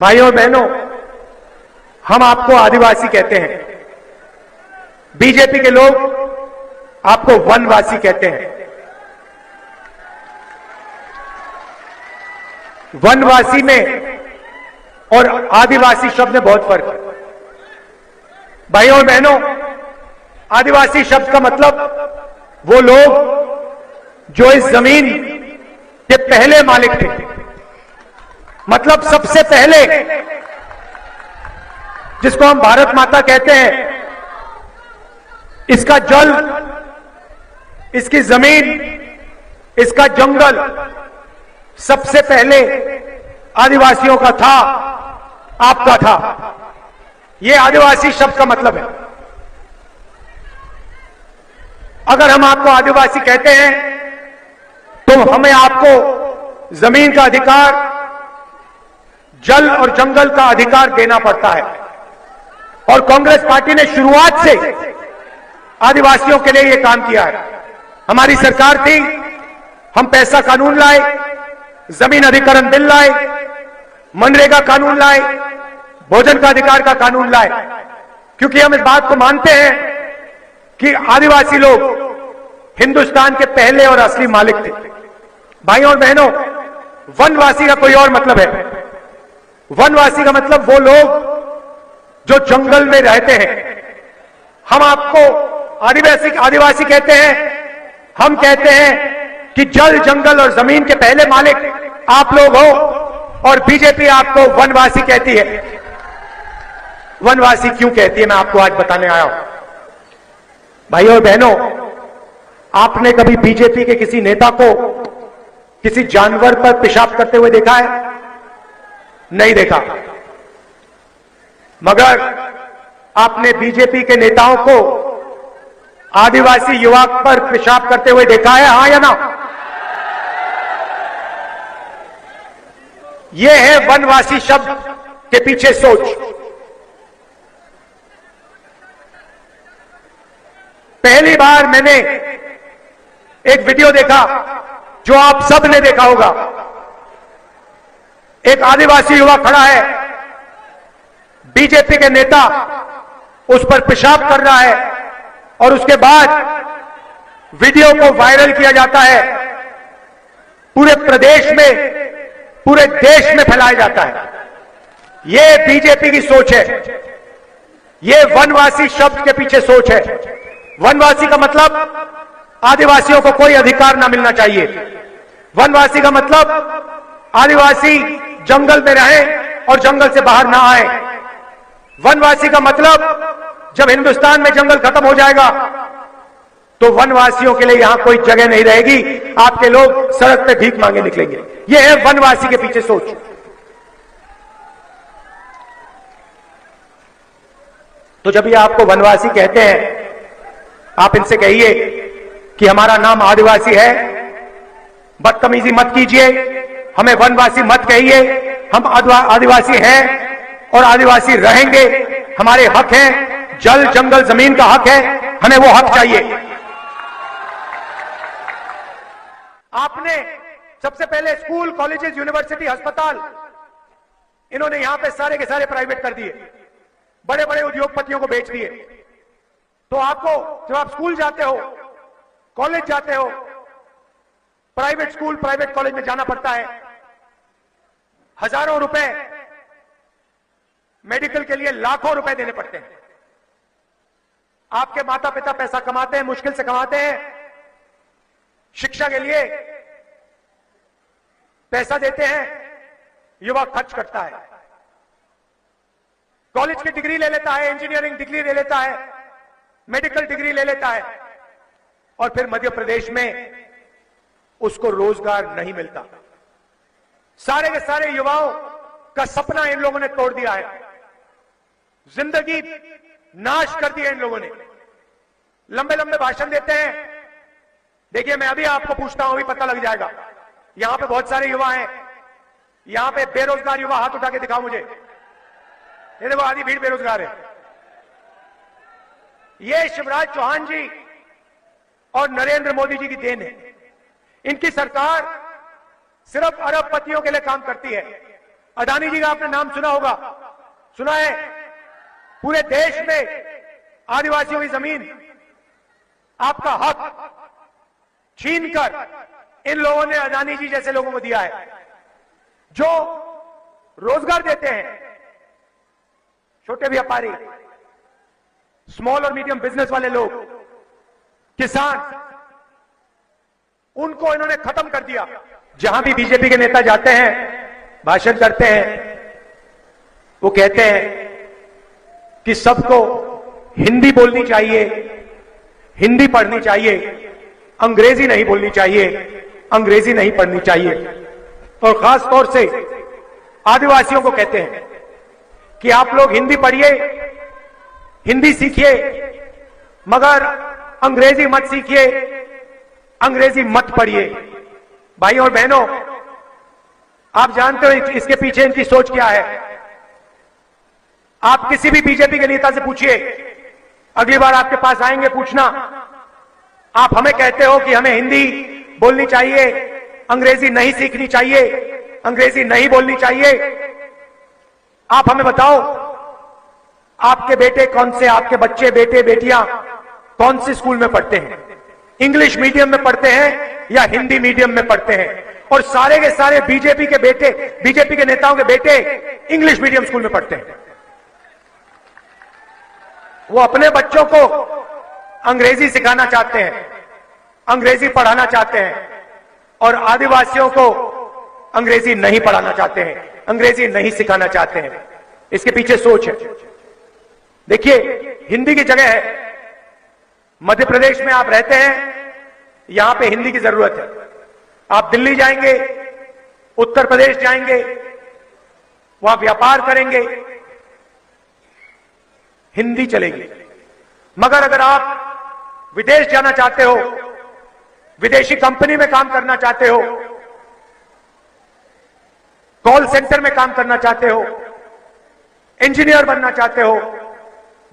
भाइयों और बहनों, हम आपको आदिवासी कहते हैं, बीजेपी के लोग आपको वनवासी कहते हैं। वनवासी में और आदिवासी शब्द में बहुत फर्क है। भाइयों और बहनों, आदिवासी शब्द का मतलब वो लोग जो इस जमीन के पहले मालिक थे, मतलब सबसे पहले जिसको हम भारत माता कहते हैं, इसका जल, इसकी जमीन, इसका जंगल सबसे पहले आदिवासियों का था, आपका था। यह आदिवासी शब्द का मतलब है। अगर हम आपको आदिवासी कहते हैं तो हमें आपको जमीन का अधिकार, जल और जंगल का अधिकार देना पड़ता है। और कांग्रेस पार्टी ने शुरुआत से आदिवासियों के लिए यह काम किया है। हमारी सरकार थी, हम पैसा कानून लाए, जमीन अधिकरण बिल लाए, मनरेगा कानून लाए, भोजन का अधिकार का कानून लाए, क्योंकि हम इस बात को मानते हैं कि आदिवासी लोग हिंदुस्तान के पहले और असली मालिक थे। भाइयों और बहनों, वनवासी का कोई और मतलब है। वनवासी का मतलब वो लोग जो जंगल में रहते हैं। हम आपको आदिवासी कहते हैं। हम कहते हैं कि जल, जंगल और जमीन के पहले मालिक आप लोग हो, और बीजेपी आपको वनवासी कहती है। वनवासी क्यों कहती है, मैं आपको आज बताने आया हूं। भाइयों और बहनों, आपने कभी बीजेपी के किसी नेता को किसी जानवर पर पेशाब करते हुए देखा है? नहीं देखा। मगर आपने बीजेपी के नेताओं को आदिवासी युवा पर पेशाब करते हुए देखा है, हां या ना? यह है वनवासी शब्द के पीछे सोच। पहली बार मैंने एक वीडियो देखा जो आप सब ने देखा होगा। एक आदिवासी युवा खड़ा है, बीजेपी के नेता उस पर पेशाब कर रहा है, और उसके बाद वीडियो को वायरल किया जाता है, पूरे प्रदेश में, पूरे देश में फैलाया जाता है। यह बीजेपी की सोच है। यह वनवासी शब्द के पीछे सोच है। वनवासी का मतलब आदिवासियों को कोई अधिकार ना मिलना चाहिए। वनवासी का मतलब आदिवासी जंगल में रहें और जंगल से बाहर ना आए। वनवासी का मतलब जब हिंदुस्तान में जंगल खत्म हो जाएगा तो वनवासियों के लिए यहां कोई जगह नहीं रहेगी, आपके लोग सड़क पे भीख मांगे निकलेंगे। यह है वनवासी के पीछे सोच। तो जब ये आपको वनवासी कहते हैं, आप इनसे कहिए कि हमारा नाम आदिवासी है, बदतमीजी मत कीजिए, हमें वनवासी मत कहिए। हम आदिवासी हैं और आदिवासी रहेंगे। हमारे हक हैं, जल, जंगल, जमीन का हक है, हमें वो हक चाहिए। आपने सबसे पहले स्कूल, कॉलेजेस, यूनिवर्सिटी, अस्पताल, इन्होंने यहां पे सारे के सारे प्राइवेट कर दिए, बड़े बड़े उद्योगपतियों को बेच दिए। तो आपको जब आप स्कूल जाते हो, कॉलेज जाते हो, प्राइवेट स्कूल, प्राइवेट कॉलेज में जाना पड़ता है। हजारों रुपए, मेडिकल के लिए लाखों रुपए देने पड़ते हैं। आपके माता पिता पैसा कमाते हैं, मुश्किल से कमाते हैं, शिक्षा के लिए पैसा देते हैं, युवा खर्च करता है, कॉलेज की डिग्री ले लेता है, इंजीनियरिंग डिग्री ले लेता है, मेडिकल डिग्री ले लेता है, और फिर मध्य प्रदेश में उसको रोजगार नहीं मिलता। सारे के सारे युवाओं का सपना इन लोगों ने तोड़ दिया है। जिंदगी नाश कर दी है इन लोगों ने। लंबे लंबे भाषण देते हैं। देखिए, मैं अभी आपको पूछता हूं, अभी पता लग जाएगा। यहां पे बहुत सारे युवा हैं। यहां पे बेरोजगार युवा हाथ उठा के दिखाओ मुझे। ये देखो, आधी भीड़ बेरोजगार है। ये शिवराज चौहान जी और नरेंद्र मोदी जी की देन है। इनकी सरकार सिर्फ अरबपतियों के लिए काम करती है। अडानी जी का आपने नाम सुना होगा, सुना है? पूरे देश में आदिवासियों की जमीन, आपका हक छीनकर इन लोगों ने अडानी जी जैसे लोगों को दिया है, जो रोजगार देते हैं। छोटे व्यापारी, स्मॉल और मीडियम बिजनेस वाले लोग, किसान, उनको इन्होंने खत्म कर दिया। जहां भी बीजेपी के नेता जाते हैं, भाषण करते हैं, वो कहते हैं कि सबको हिंदी बोलनी चाहिए, हिंदी पढ़नी चाहिए, अंग्रेजी नहीं बोलनी चाहिए, अंग्रेजी नहीं पढ़नी चाहिए। और खास तौर से आदिवासियों को कहते हैं कि आप लोग हिंदी पढ़िए, हिंदी सीखिए, मगर अंग्रेजी मत सीखिए, अंग्रेजी मत पढ़िए। भाइयों और बहनों, आप जानते हो इसके पीछे इनकी सोच क्या है। आप किसी भी बीजेपी के नेता से पूछिए, अगली बार आपके पास आएंगे पूछना, आप हमें कहते हो कि हमें हिंदी बोलनी चाहिए, अंग्रेजी नहीं सीखनी चाहिए, अंग्रेजी नहीं बोलनी चाहिए। आप हमें बताओ, आपके बेटे कौन से, आपके बच्चे, बेटे बेटियां कौन से स्कूल में पढ़ते हैं? इंग्लिश मीडियम में पढ़ते हैं या हिंदी मीडियम में पढ़ते हैं? और सारे के सारे बीजेपी के बेटे, बीजेपी के नेताओं के बेटे इंग्लिश मीडियम स्कूल में पढ़ते हैं। वो अपने बच्चों को अंग्रेजी सिखाना चाहते हैं, अंग्रेजी पढ़ाना चाहते हैं, और आदिवासियों को अंग्रेजी नहीं पढ़ाना चाहते हैं, अंग्रेजी नहीं सिखाना चाहते हैं। इसके पीछे सोच है। देखिए, हिंदी की जगह है, मध्य प्रदेश में आप रहते हैं, यहां पे हिंदी की जरूरत है। आप दिल्ली जाएंगे, उत्तर प्रदेश जाएंगे, वहां व्यापार करेंगे, हिंदी चलेगी। मगर अगर आप विदेश जाना चाहते हो, विदेशी कंपनी में काम करना चाहते हो, कॉल सेंटर में काम करना चाहते हो, इंजीनियर बनना चाहते हो,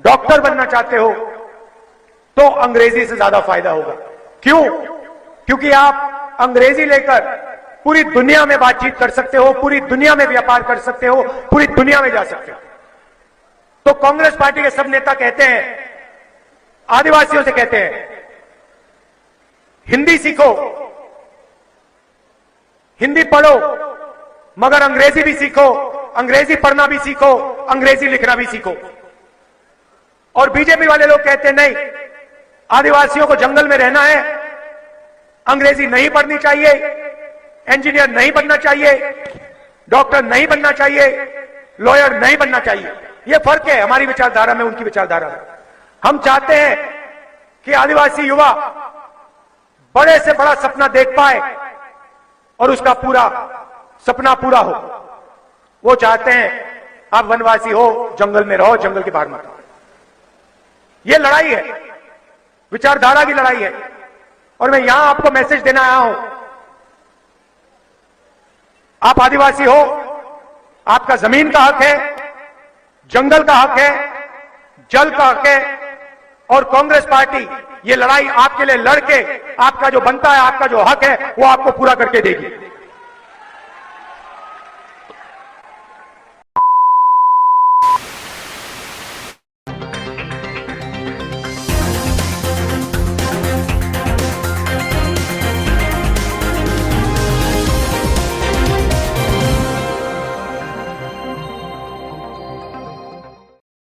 डॉक्टर बनना चाहते हो, तो अंग्रेजी से ज्यादा फायदा होगा। क्यों? क्योंकि आप अंग्रेजी लेकर पूरी दुनिया में बातचीत कर सकते हो, पूरी दुनिया में व्यापार कर सकते हो, पूरी दुनिया में जा सकते हो। तो कांग्रेस पार्टी के सब नेता कहते हैं, आदिवासियों से कहते हैं, हिंदी सीखो, हिंदी पढ़ो, मगर अंग्रेजी भी सीखो, अंग्रेजी पढ़ना भी सीखो, अंग्रेजी लिखना भी सीखो। और बीजेपी वाले लोग कहते हैं, नहीं, आदिवासियों को जंगल में रहना है, अंग्रेजी नहीं पढ़नी चाहिए, इंजीनियर नहीं बनना चाहिए, डॉक्टर नहीं बनना चाहिए, लॉयर नहीं बनना चाहिए। यह फर्क है हमारी विचारधारा में, उनकी विचारधारा में। हम चाहते हैं कि आदिवासी युवा बड़े से बड़ा सपना देख पाए और उसका पूरा सपना पूरा हो। वो चाहते हैं आप वनवासी हो, जंगल में रहो, जंगल के बाहर मत आओ। ये लड़ाई है, विचारधारा की लड़ाई है। और मैं यहां आपको मैसेज देना आया हूं, आप आदिवासी हो, आपका जमीन का हक है, जंगल का हक है, जल का हक है, और कांग्रेस पार्टी ये लड़ाई आपके लिए लड़के आपका जो बनता है, आपका जो हक है, वो आपको पूरा करके देगी।